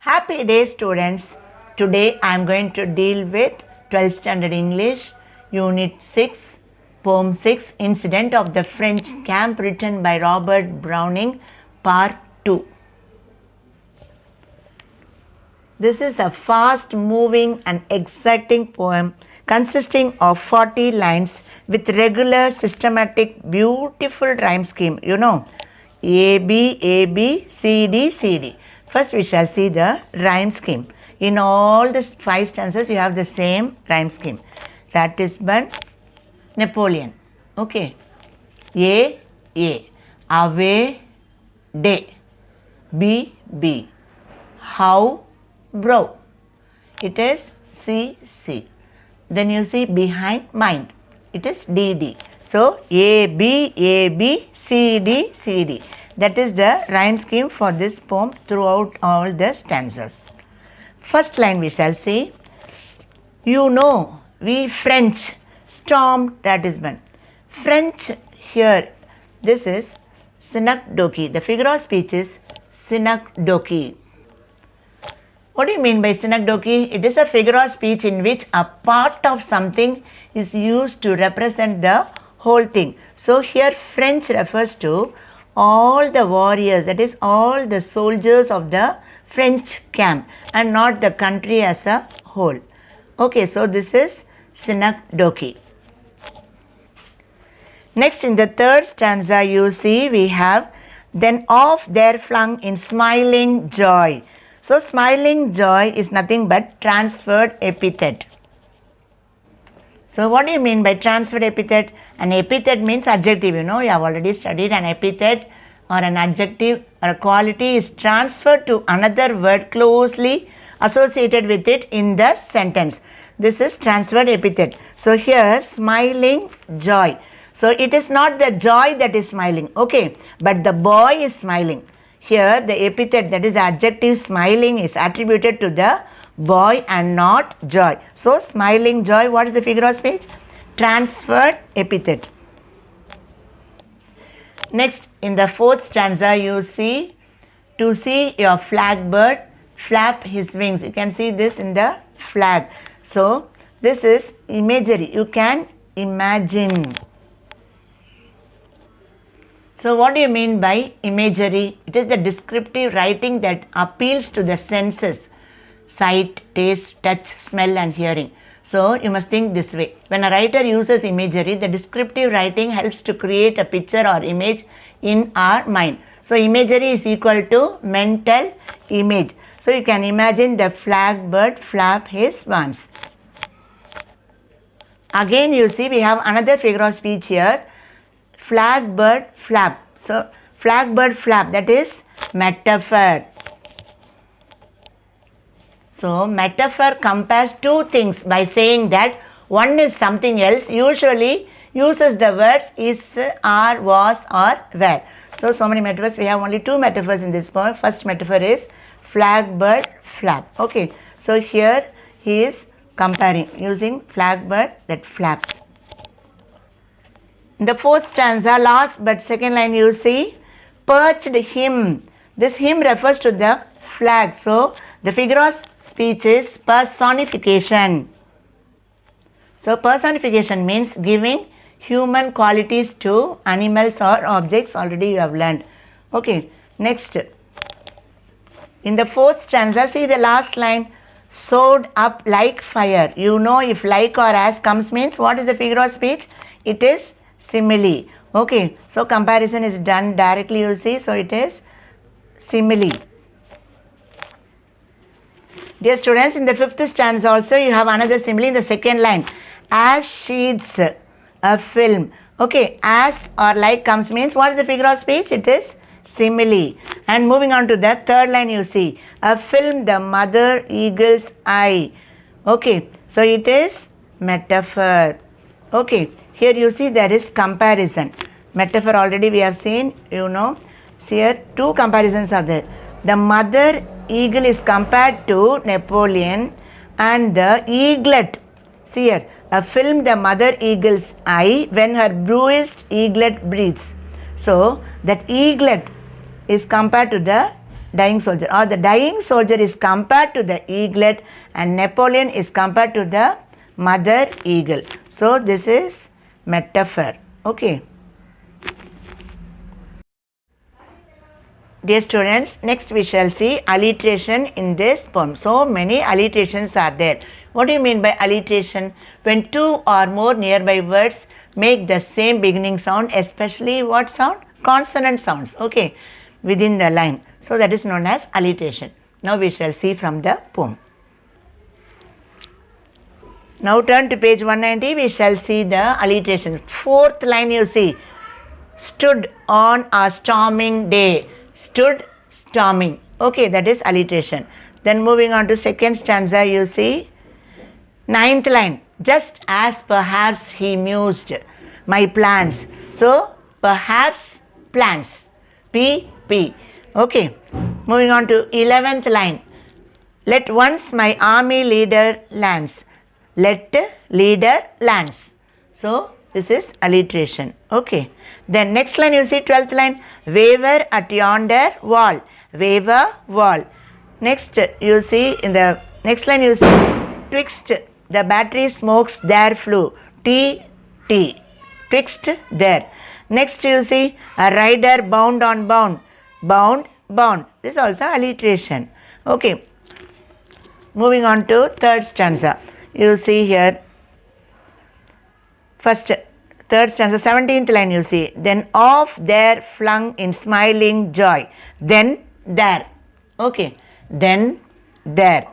Happy day students. Today I am going to deal with 12th standard English unit 6 poem 6 incident of the French camp written by Robert Browning part 2. This is a fast moving and exciting poem consisting of 40 lines with regular systematic beautiful rhyme scheme. You know, A B C D. First we shall see the rhyme scheme. In all the 5 stanzas you have the same rhyme scheme. That is by Napoleon. Okay. A. Away day. B. How brow. It is C. Then you see behind mind. It is D. So A B C D. That is the rhyme scheme for this poem throughout all the stanzas. First line we shall see. You know, we French stormed Ratisbon. French here, this is synecdoche. The figure of speech is synecdoche. What do you mean by synecdoche? It is a figure of speech in which a part of something is used to represent the whole thing. So here French refers to all the warriors, that is all the soldiers of the French camp and not the country as a whole. Okay, so this is synecdoche. Next, in the third stanza you see we have, then off there flung in smiling joy. So smiling joy is nothing but transferred epithet. So what do you mean by transferred epithet? An epithet means adjective. You know, you have already studied an epithet or an adjective or a quality is transferred to another word closely associated with it in the sentence. This is transferred epithet. So here smiling joy. So it is not the joy that is smiling, okay, but the boy is smiling. Here the epithet, that is adjective smiling, is attributed to the boy and not joy. So smiling joy, what is the figure of speech? Transferred epithet. Next, in the fourth stanza you see, to see your flag bird flap his wings. You can see this in the flag. So this is imagery. You can imagine. So what do you mean by imagery? It is the descriptive writing that appeals to the senses, sight, taste, touch, smell and hearing. So you must think this way. When a writer uses imagery, the descriptive writing helps to create a picture or image in our mind. So imagery is equal to mental image. So you can imagine the flag bird flap his wings. Again you see we have another figure of speech here. Flag bird flap. So flag bird flap, that is metaphor. So metaphor compares two things by saying that one is something else, usually uses the words is, are, was or were. So many metaphors. We have only 2 metaphors in this poem. First metaphor is flag bird flap. Okay. So here he is comparing using flag bird that flaps. In the fourth stanza, last but second line you see, perched him. This him refers to the flag. So the figure of speech is personification. So personification means giving human qualities to animals or objects. Already you have learned. Okay. Next, in the fourth stanza, see the last line, soared up like fire. You know, if like or as comes means what is the figure of speech? It is simile. Okay, so comparison is done directly, you see. So it is simile. Dear students, in the fifth stanza also you have another simile in the second line. As sheets a film. Okay, as or like comes means what is the figure of speech? It is simile. And moving on to the third line you see, a film the mother eagle's eye. Okay, so it is metaphor. Okay, here you see there is comparison. Metaphor already we have seen, you know. See here 2 comparisons are there. The mother eagle is compared to Napoleon and the eaglet. See here, a film the mother eagle's eye when her bruised eaglet breathes. So that eaglet is compared to the Dying soldier, or the dying soldier is compared to the eaglet and Napoleon is compared to the mother eagle. So this is metaphor. Okay. Dear students, next we shall see alliteration in this poem. So many alliterations are there. What do you mean by alliteration? When two or more nearby words make the same beginning sound, especially what sound? Consonant sounds, okay, within the line. So that is known as alliteration. Now we shall see from the poem. Now turn to page 190, we shall see the alliteration. Fourth line you see, stood on a storming day. Stood, storming. Okay, that is alliteration. Then moving on to second stanza, you see, ninth line, just as perhaps he mused, my plans. So, perhaps plans. P. Okay, moving on to 11th line, let once my army leader lands. Let leader lands. So, this is alliteration. Okay. Then next line you see 12th line, waver at yonder wall. Waver, wall. Next you see in the next line you see twixt the battery smokes there flew. T. Twixt there. Next you see a rider bound on bound. Bound. This is also alliteration. Okay. Moving on to third stanza. You see here first third stanza, 17th line you see, then off there flung in smiling joy, then there. Okay, then there.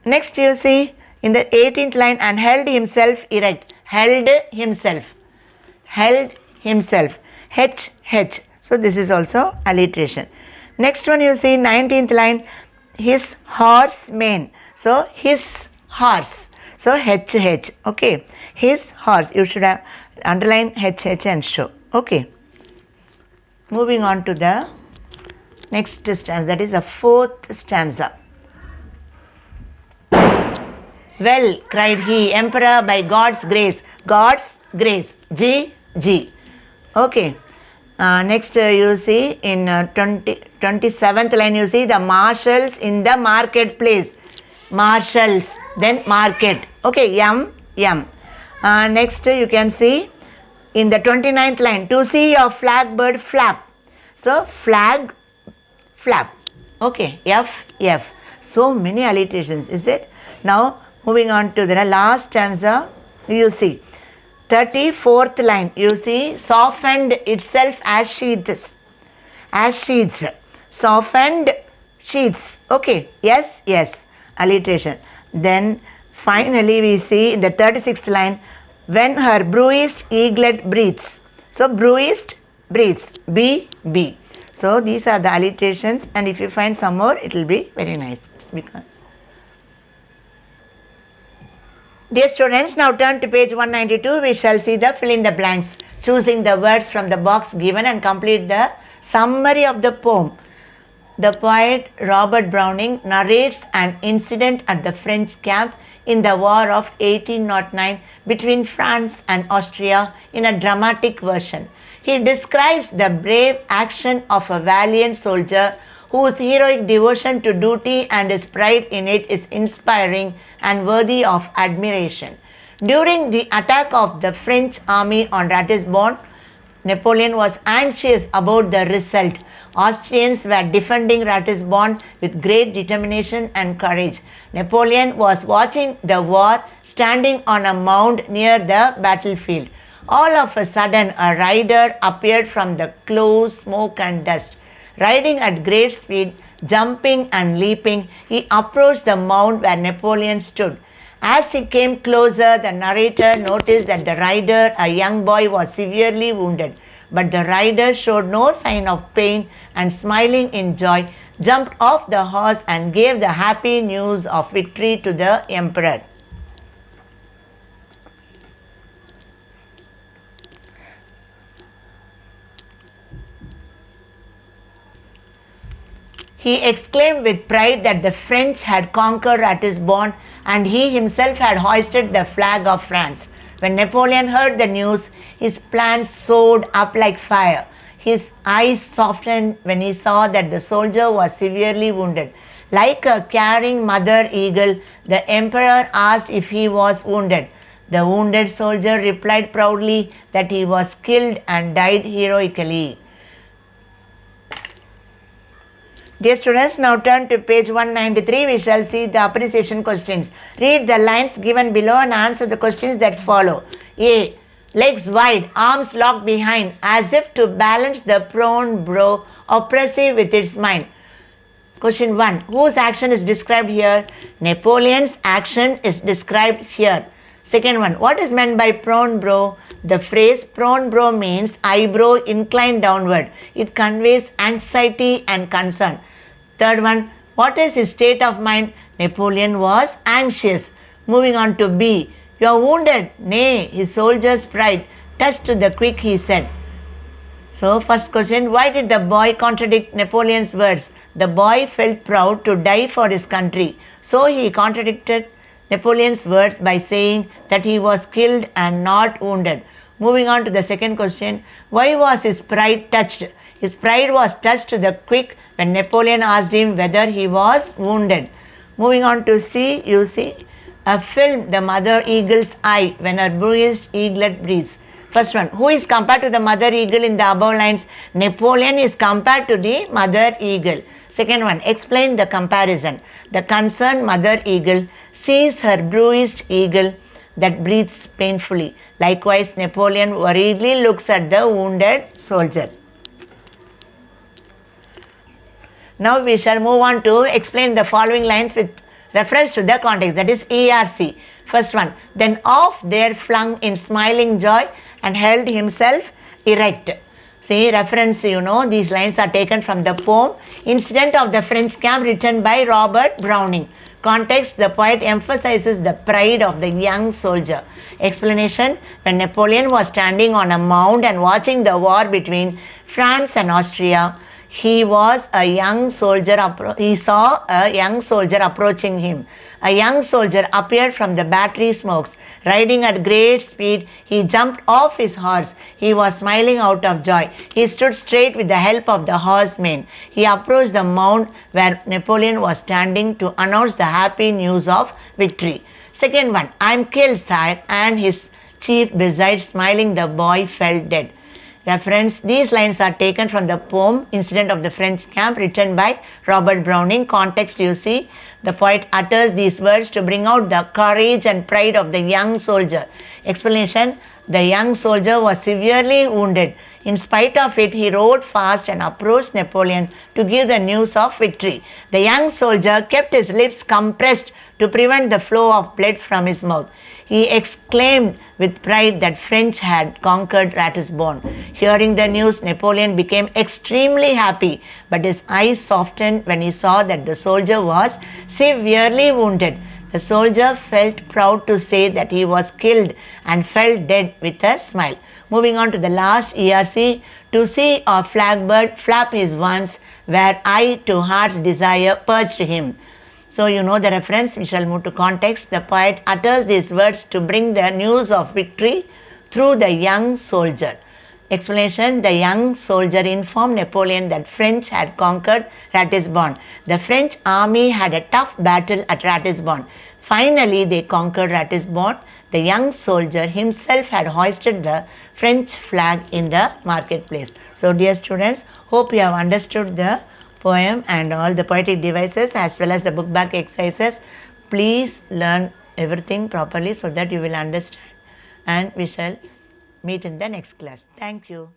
Next you see in the 18th line, and held himself erect. Held himself. H. So this is also alliteration. Next one you see 19th line, his horse mane. So his horse. So H. Okay, his horse. You should have underline H and show. Okay. Moving on to the next stanza, that is the fourth stanza. Well, cried he, emperor, by God's grace. God's grace. G. Okay. Next you see in 27th line you see the marshals in the marketplace. Marshals, then market. Okay, M. Next you can see in the 29th line, to see a flag bird flap. So flag, flap. Okay, F. So many alliterations, is it? Now moving on to the last stanza, you see 34th line, you see softened itself as sheaths. Softened sheaths. Okay, yes. Alliteration. Then finally we see in the 36th line, when her bruised eaglet breathes. So bruised breathes. B. So these are the alliterations, and if you find some more, it will be very nice. Dear students, now turn to page 192. We shall see the fill in the blanks, choosing the words from the box given and complete the summary of the poem. The poet Robert Browning narrates an incident at the French camp in the War of 1809 between France and Austria in a dramatic version. He describes the brave action of a valiant soldier whose heroic devotion to duty and his pride in it is inspiring and worthy of admiration. During the attack of the French army on Ratisbonne, Napoleon was anxious about the result. Austrians were defending Ratisbonne with great determination and courage. Napoleon was watching the war standing on a mound near the battlefield. All of a sudden, a rider appeared from the close smoke and dust. Riding at great speed, jumping and leaping, he approached the mound where Napoleon stood. As he came closer, the narrator noticed that the rider, a young boy, was severely wounded. But the rider showed no sign of pain and, smiling in joy, jumped off the horse and gave the happy news of victory to the emperor. He exclaimed with pride that the French had conquered Ratisbonne and he himself had hoisted the flag of France. When Napoleon heard the news, his plans soared up like fire. His eyes softened when he saw that the soldier was severely wounded. Like a caring mother eagle, the emperor asked if he was wounded. The wounded soldier replied proudly that he was killed and died heroically. Dear students, now turn to page 193. We shall see the appreciation questions. Read the lines given below and answer the questions that follow. A. Legs wide, arms locked behind, as if to balance the prone brow, oppressive with its mind. Question 1. Whose action is described here? Napoleon's action is described here. Second one. What is meant by prone brow? The phrase prone brow means eyebrow inclined downward. It conveys anxiety and concern. Third one. What is his state of mind? Napoleon was anxious. Moving on to B. You are wounded. Nay, his soldier's pride. Touched to the quick, he said. So, first question. Why did the boy contradict Napoleon's words? The boy felt proud to die for his country. So, he contradicted Napoleon's words by saying that he was killed and not wounded. Moving on to the second question. Why was his pride touched? His pride was touched to the quick when Napoleon asked him whether he was wounded. Moving on to C, you see a film, the mother eagle's eye when her bruised eaglet breathes. First one, who is compared to the mother eagle in the above lines? Napoleon is compared to the mother eagle. Second one, explain the comparison. The concerned mother eagle sees her bruised eagle that breathes painfully. Likewise, Napoleon worriedly looks at the wounded soldier. Now we shall move on to explain the following lines with reference to the context, that is ERC. First one, then off there flung in smiling joy and held himself erect. See, reference, these lines are taken from the poem Incident of the French Camp written by Robert Browning. Context, the poet emphasizes the pride of the young soldier. Explanation, when Napoleon was standing on a mound and watching the war between France and Austria, he saw a young soldier approaching him. A young soldier appeared from the battery smokes. Riding at great speed, he jumped off his horse. He was smiling out of joy. He stood straight with the help of the horsemen. He approached the mound where Napoleon was standing to announce the happy news of victory. Second one, I am killed, sire, and his chief beside smiling, the boy fell dead. Reference, these lines are taken from the poem Incident of the French Camp written by Robert Browning. Context, you see, the poet utters these words to bring out the courage and pride of the young soldier. Explanation, the young soldier was severely wounded. In spite of it, he rode fast and approached Napoleon to give the news of victory. The young soldier kept his lips compressed to prevent the flow of blood from his mouth. He exclaimed with pride that French had conquered Ratisbon. Hearing the news, Napoleon became extremely happy, but his eyes softened when he saw that the soldier was severely wounded. The soldier felt proud to say that he was killed and fell dead with a smile. Moving on to the last ERC, to see a blackbird flap his wings, where I to heart's desire perched him. So you know the reference. We shall move to context. The poet utters these words to bring the news of victory through the young soldier. Explanation, the young soldier informed Napoleon that French had conquered Ratisbon. The French army had a tough battle at Ratisbon. Finally, they conquered Ratisbon. The young soldier himself had hoisted the French flag in the marketplace. So dear students, hope you have understood the poem and all the poetic devices as well as the book back exercises. Please learn everything properly so that you will understand, and we shall meet in the next class. Thank you.